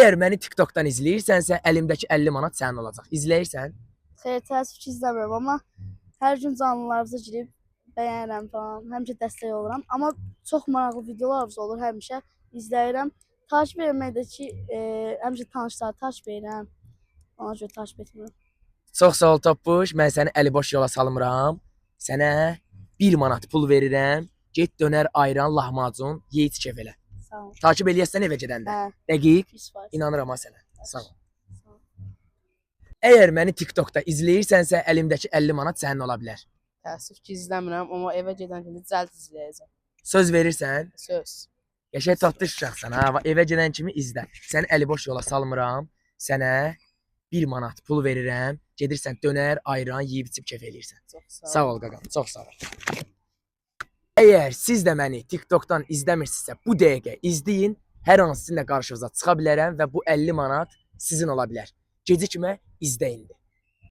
Əgər məni TikTokdan izləyirsənsə, əlimdəki 50 manat sənin olacaq. İzləyirsən? Xeyr, təəssüf ki, izləmirəm, amma hər gün canlılarınıza girib bəyənirəm falan, həmişə dəstək oluram. Amma çox maraqlı videolarınız olur, həmişə izləyirəm. Takip etməkdə ki, həmişə tanışları takip edirəm. Ona görə takip etmirəm. Çox sağ ol Toppuş. Mən səni əli boş yola salmıram. Sənə 1 manat pul verirəm. Get dönər, ayran, lahmacun, ye iç kef elə. Sağ ol. Takip eləyəsən evə gedəndə. Hə, Dəqiq. 100%. İnanıram ha sənə. Sağ ol. Sağ ol. Əgər məni TikTokda izləyirsənsə, əlimdəki 50 manat sənin ola bilər. Təəssüf ki, izləmirəm, amma evə gedən kimi cəld izləyəcəm. Söz verirsən? Söz. Qəşəng tatlı uşaqsan ha. Evə gedən kimi izlə. Səni əli boş yola salmıram. Sənə 1 manat pul verirəm. Gedirsən dönər, ayran yeyib içib kef eləyirsən. Çox Sağ ol qaqam, çox sağ ol. Əgər siz də məni TikTokdan izləmirsinizsə, bu dəqiqə izləyin. Hər an sizinlə qarşınıza çıxa bilərəm və bu 50 manat sizin ola bilər. Gecikmə, izləyin.